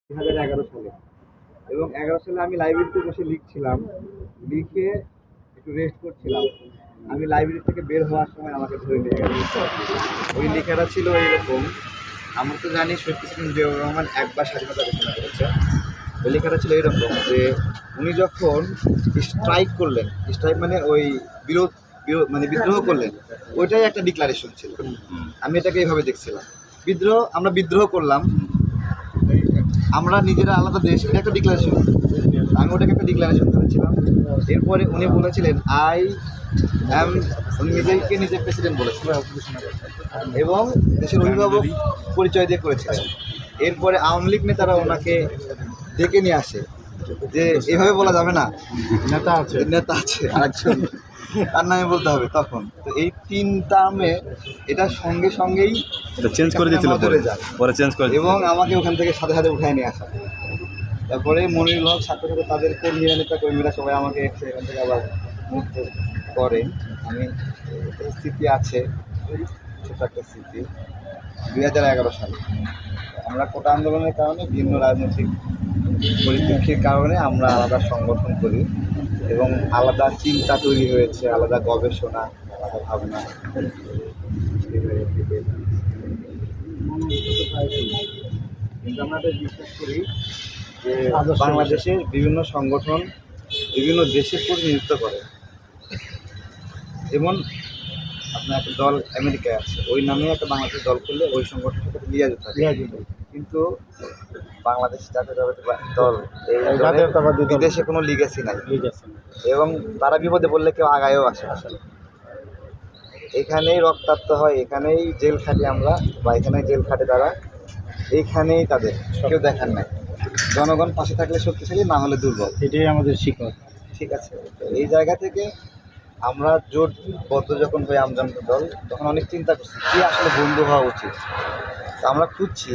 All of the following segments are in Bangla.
2011 সালে। এবং 11 সালে আমি লাইব্রেরিতে বসে লিখছিলাম, লিখে একটু রেস্ট করছিলাম। আমি লাইব্রেরি থেকে বের হওয়ার সময় আমাকে ধরে নিয়ে গেল। ওই লেখাটা ছিল এইরকম, আমরা তো জানি শহীদ প্রেসিডেন্ট জিয়াউর রহমান একবার স্বাধীনতা ঘোষণা করেছে। ওই লেখাটা ছিল এরকম যে উনি যখন স্ট্রাইক করলেন, স্ট্রাইক মানে ওই মানে বিদ্রোহ করলেন, ওইটাই একটা ডিক্লারেশন ছিল। আমি এটাকে এইভাবে দেখছিলাম, আমরা বিদ্রোহ করলাম, আমরা নিজেরা আলাদা দেশ, এটা একটা ডিক্লারেশন। আমি ওটাকে একটা ডিক্লারেশন করেছিলাম। এরপরে উনি বলেছিলেন উনি নিজে প্রেসিডেন্ট বলেছিলেন এবং দেশের অভিভাবক পরিচয় দিয়ে করেছিলেন। এরপরে আওয়ামী লীগ নেতারা ওনাকে ডেকে নিয়ে আসে যে এভাবে বলা যাবে না, নেতা আছে আরেকজন, তার নামে বলতে হবে। তখন তো এই 3 টার্মে এটা সঙ্গেই চেঞ্জ করে দিয়েছিল, পরে চেঞ্জ করে এবং আমাকে ওখান থেকে সাথে উঠায় নিয়ে আসা। তারপরে মনিরুল হক সাথে তাদের কর্মীরা, নেতা কর্মীরা সবাই আমাকে এখান থেকে আবার মুক্ত করে। আমি স্মৃতি আছে, ছোট একটা স্মৃতি। 2011 সালে আমরা কোটা আন্দোলনের কারণে ভিন্ন রাজনৈতিক পরিপ্রেক্ষির কারণে আমরা আলাদা সংগঠন করি এবং আলাদা চিন্তা তৈরি হয়েছে, আলাদা গবেষণা, আলাদা ভাবনা। কিন্তু আমরা এটা বিশ্বাস করি যে বাংলাদেশের বিভিন্ন সংগঠন বিভিন্ন দেশের প্রতিনিধিত্ব করে। যেমন আপনার একটা দল আমেরিকায় আছে, ওই নামে একটা বাংলাদেশের দল করলে ওই সংগঠনের সাথে লিয়া যেত, কিন্তু বাংলাদেশ জাতীয়তাবাদী দল এই বিদেশে কোনো লিগেসি নাই এবং তারা বিপদে পড়লে কেউ আগায়ও আসে না। এখানেই রক্তাক্ত হয়, এখানেই জেল খাটি আমরা, বা এখানেই জেল খাটে তারা, এইখানেই তাদের কেউ দেখার নাই। জনগণ পাশে থাকলে শক্তিশালী, না হলে দুর্বল, এটাই আমাদের শিক্ষক। ঠিক আছে। এই জায়গা থেকে আমরা জোটবদ্ধ যখন হই আমজনতা দল, তখন অনেক চিন্তা করছি কি আসলে বন্ধু হওয়া উচিত। তো আমরা খুঁজছি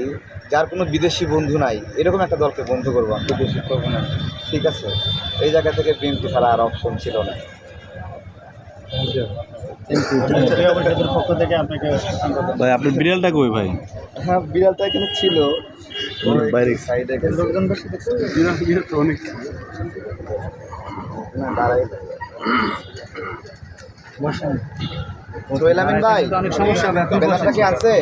যার কোনো বিদেশি বন্ধু নাই, এরকম একটা দলকে বন্ধু করবো, বিদেশি করবো না, ঠিক আছে। এই জায়গা থেকে বিএনপি ছাড়া আর অপশন ছিল না। পক্ষ থেকে আপনাকে ভাই, আপনার বিড়ালটা কই ভাই? হ্যাঁ, বিড়ালটা এখানে ছিল, বাইরে সাইডে লোকজন বসে দেখছে, বিড়াল তো অনেক না দাঁড়াই। সোহেল আমিন ভাই, অনেক সমস্যা ব্যাপারটা কি আছে?